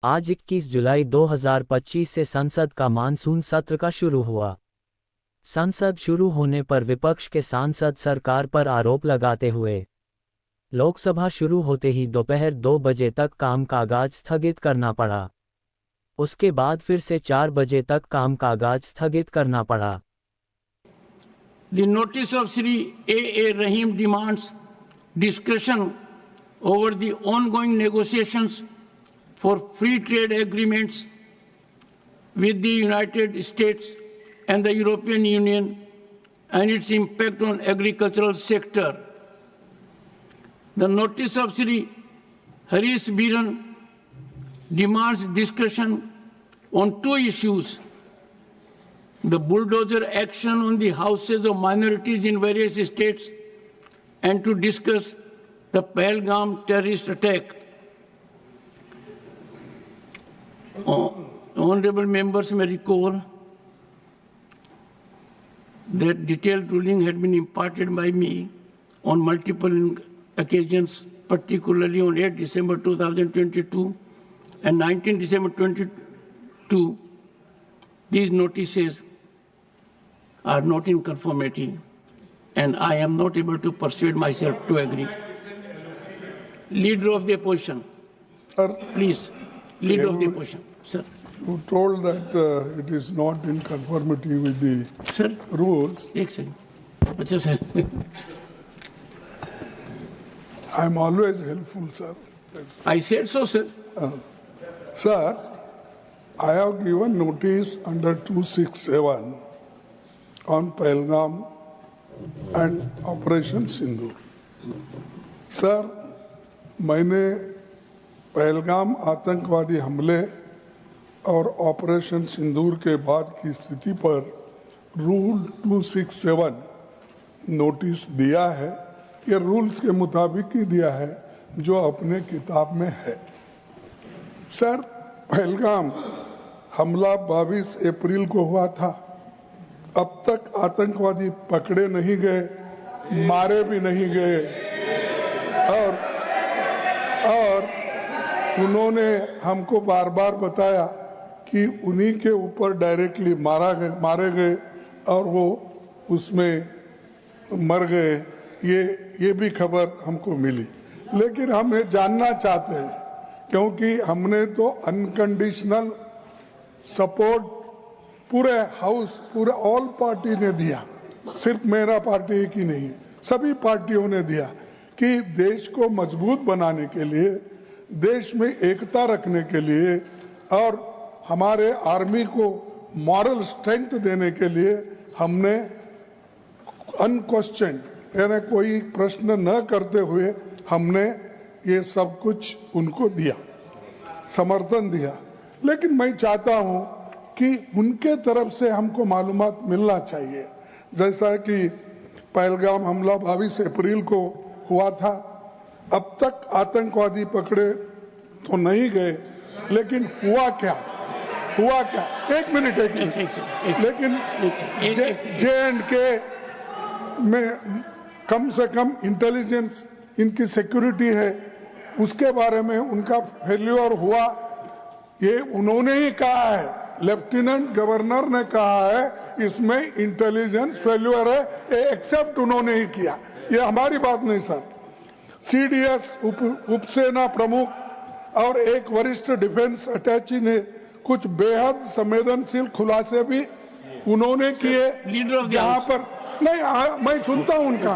आज 21 जुलाई 2025 से संसद का मानसून सत्र का शुरू हुआ। संसद शुरू होने पर विपक्ष के सांसद सरकार पर आरोप लगाते हुए लोकसभा शुरू होते ही दोपहर 2 बजे तक कामकाज स्थगित करना पड़ा। उसके बाद फिर से 4 बजे तक कामकाज स्थगित करना पड़ा। The notice of Shri A. Rahim demands discussion over the ongoing negotiations for free trade agreements with the United States and the European Union and its impact on agricultural sector. The notice of Shri Harish Biran demands discussion on two issues: the bulldozer action on the houses of minorities in various states, and to discuss the Pahalgam terrorist attack. Honorable members may recall that detailed ruling had been imparted by me on multiple occasions, particularly on 8 December 2022 and 19 December 2022. These notices are not in conformity, and I am not able to persuade myself to agree. Leader of the opposition, Sir, please. Leader of the opposition, sir. you told that it is not in conformity with the Sir, rules. एक second. अच्छा sir. I am always helpful, sir. I said so, sir. Sir, I have given notice under 267 on Pahalgam and Operation Sindoor. Sir, मैंने पहलगाम आतंकवादी हमले और operation Sindoor के बाद की स्थिति पर रूल 267 नोटिस दिया है। ये रूल्स के मुताबिक ही दिया है जो अपने किताब में है। सर, पहलगाम हमला 22 अप्रैल को हुआ था। अब तक आतंकवादी पकड़े नहीं गए, मारे भी नहीं गए, और उन्होंने हमको बार बार बताया कि उन्हीं के ऊपर डायरेक्टली मारे गए और वो उसमें मर गए। ये भी खबर हमको मिली, लेकिन हम ये जानना चाहते हैं क्योंकि हमने तो अनकंडीशनल सपोर्ट पूरे हाउस, पूरे ऑल पार्टी ने दिया, सिर्फ मेरा पार्टी एक ही नहीं, सभी पार्टियों ने दिया कि देश को मजबूत बनाने के लिए, देश में एकता रखने के लिए और हमारे आर्मी को मॉरल स्ट्रेंथ देने के लिए हमने अनक्वेश्चन, यानी कोई प्रश्न न करते हुए हमने ये सब कुछ उनको दिया, समर्थन दिया। लेकिन मैं चाहता हूं कि उनके तरफ से हमको मालूमात मिलना चाहिए। जैसा कि पहलगाम हमला 22 अप्रैल को हुआ था, अब तक आतंकवादी पकड़े तो नहीं गए, लेकिन हुआ क्या? एक मिनट। लेकिन J&K में कम से कम इंटेलिजेंस, इनकी सिक्योरिटी है, उसके बारे में उनका फेल्योर हुआ, ये उन्होंने ही कहा है, लेफ्टिनेंट गवर्नर ने कहा है इसमें इंटेलिजेंस फेल्योर है, ये एक्सेप्ट उन्होंने ही किया, ये हमारी बात नहीं सर। CDS उपसेना प्रमुख और एक वरिष्ठ डिफेंस अटैची ने कुछ बेहद संवेदनशील खुलासे भी उन्होंने किए, जहां पर नहीं, मैं सुनता हूं उनका,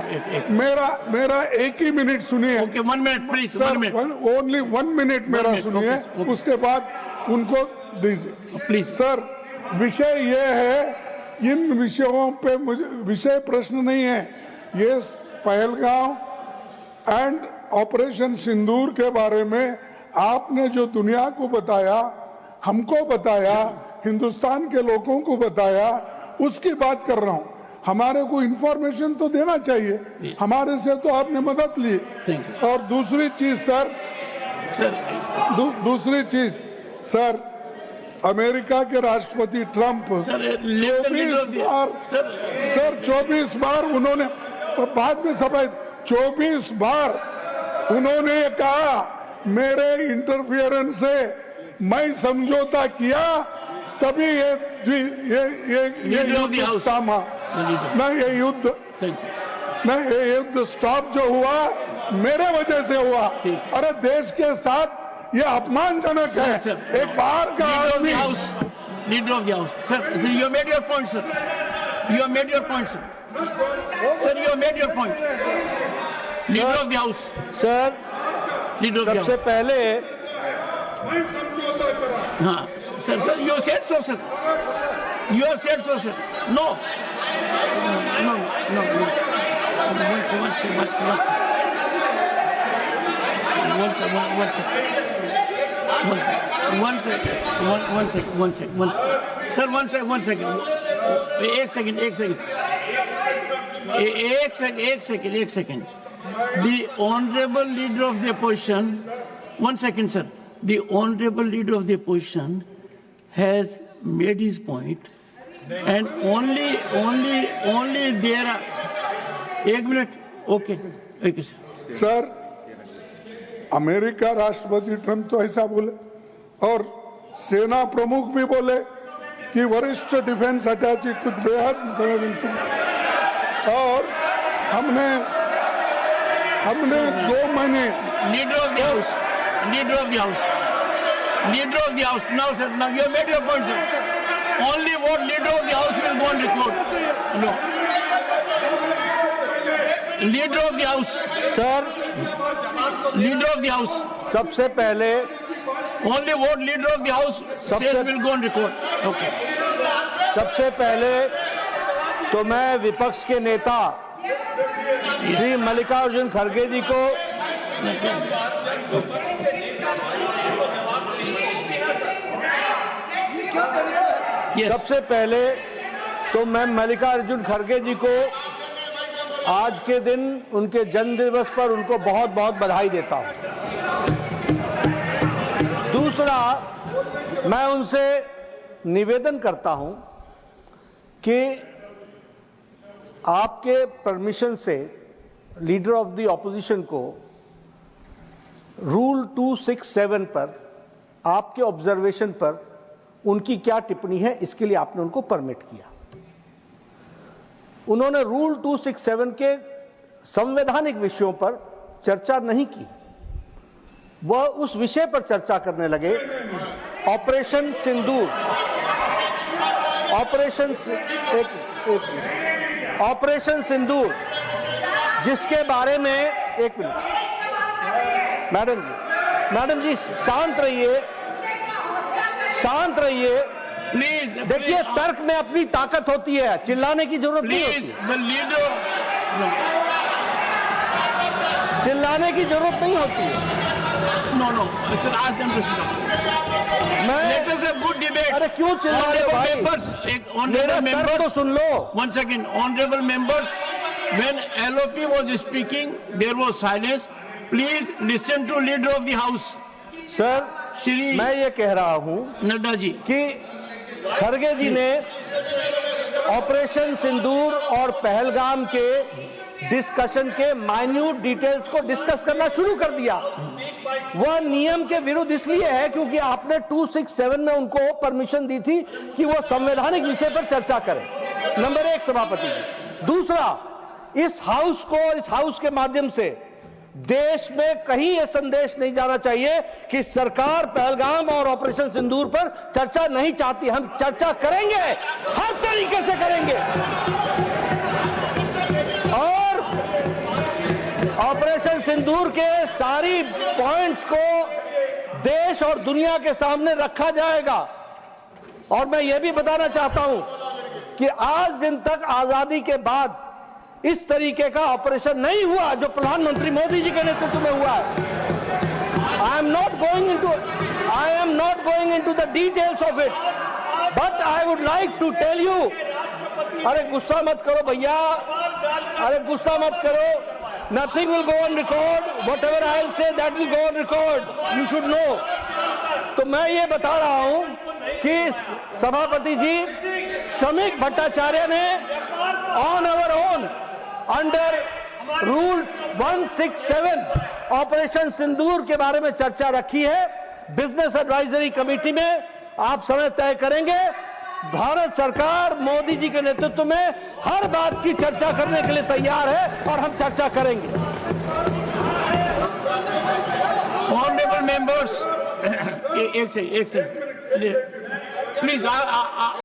मेरा एक ही मिनट सुनिए। Okay, 1 minute, please. Sir, 1 minute. Only 1 minute मेरा सुनिए, okay. उसके बाद उनको दीजिए प्लीज। सर, विषय ये है, इन विषयों पे मुझे विषय प्रश्न नहीं है, ये पहलगाम एंड ऑपरेशन सिंदूर के बारे में आपने जो दुनिया को बताया, हमको बताया, हिंदुस्तान के लोगों को बताया, उसकी बात कर रहा हूं। हमारे को इंफॉर्मेशन तो देना चाहिए, हमारे से तो आपने मदद ली। और दूसरी चीज सर, दूसरी चीज सर, अमेरिका के राष्ट्रपति ट्रंप 24 बार उन्होंने, बाद में सफाई, 24 बार उन्होंने कहा मेरे इंटरफियरेंस से मैं समझौता किया तभी ये युद्ध स्टॉप न ये युद्ध स्टॉप जो हुआ मेरे वजह से हुआ। अरे देश के साथ ये अपमानजनक है। एक बाहर का आदमी leader of the house sir, you made your point sir, you made your point sir, you made your point. Leader of the house sir, सबसे पहले हाँ sir, you said so sir, you said so sir, no no no no एक second. The honorable leader of the opposition, one second sir, the honorable leader of the opposition has made his point and only there are, एक minute, okay sir. Sir, America राष्ट्रपति Trump तो ऐसा बोले और सेना प्रमुख भी बोले कि वरिष्ठ डिफेंस अटैची कुछ बेहद संवेदनशील और हमने 2 महीने leader of the house now sir, now you have made your point sir, only what leader of the house will go on record. No, leader of the house sir, leader of the house, सबसे पहले only what leader of the house says will go on record. Okay. सबसे पहले तो मैं विपक्ष के नेता श्री मल्लिकार्जुन खड़गे जी को सबसे पहले तो मैं मल्लिकार्जुन खड़गे जी को आज के दिन उनके जन्म दिवस पर उनको बहुत बहुत बधाई देता हूं। दूसरा, मैं उनसे निवेदन करता हूं कि आपके परमिशन से लीडर ऑफ द ऑपोजिशन को रूल 267 पर आपके ऑब्जर्वेशन पर उनकी क्या टिप्पणी है, इसके लिए आपने उनको परमिट किया। उन्होंने रूल 267 के संवैधानिक विषयों पर चर्चा नहीं की, वह उस विषय पर चर्चा करने लगे, ऑपरेशन सिंदूर, ऑपरेशन सिंदूर, जिसके बारे में एक मिनट मैडम जी शांत रहिए प्लीज। देखिए, तर्क में अपनी ताकत होती है, चिल्लाने की जरूरत नहीं होती। चिल्लाने की जरूरत नहीं होती है। नो सर, आज them to let us have good debate. अरे क्यों चिल्ला रहे हो भाई? एक ऑनरेबल मेंबर तो सुन लो। One second, honourable members, when LOP was speaking there was silence. Please listen to leader of the house. Sir, Shri मैं ये कह रहा हूं नड्डा जी कि खड़गे जी ने ऑपरेशन सिंदूर और पहलगाम के डिस्कशन के माइन्यूट डिटेल्स को डिस्कस करना शुरू कर दिया। वह नियम के विरुद्ध इसलिए है क्योंकि आपने 267 में उनको परमिशन दी थी कि वह संवैधानिक विषय पर चर्चा करें। नंबर 1 सभापति जी। दूसरा, इस हाउस के माध्यम से देश में कहीं यह संदेश नहीं जाना चाहिए कि सरकार पहलगाम और ऑपरेशन सिंदूर पर चर्चा नहीं चाहती। हम चर्चा करेंगे, हर तरीके से करेंगे, और ऑपरेशन सिंदूर के सारी पॉइंट्स को देश और दुनिया के सामने रखा जाएगा। और मैं यह भी बताना चाहता हूं कि आज दिन तक आजादी के बाद इस तरीके का ऑपरेशन नहीं हुआ जो प्रधानमंत्री मोदी जी के नेतृत्व में हुआ है। I am not going into the details of it, but I would like to tell you. अरे गुस्सा मत करो भैया, अरे गुस्सा मत करो। Nothing will go on record, whatever I will say that will go on record, you should know. तो मैं ये बता रहा हूं कि सभापति जी श्रमिक भट्टाचार्य ने on our own under rule 167 operation Sindoor के बारे में चर्चा रखी है। बिजनेस एडवाइजरी कमेटी में आप समय तय करेंगे। भारत सरकार मोदी जी के नेतृत्व में हर बात की चर्चा करने के लिए तैयार है और हम चर्चा करेंगे। ऑनरेबल मेंबर्स, एक से प्लीज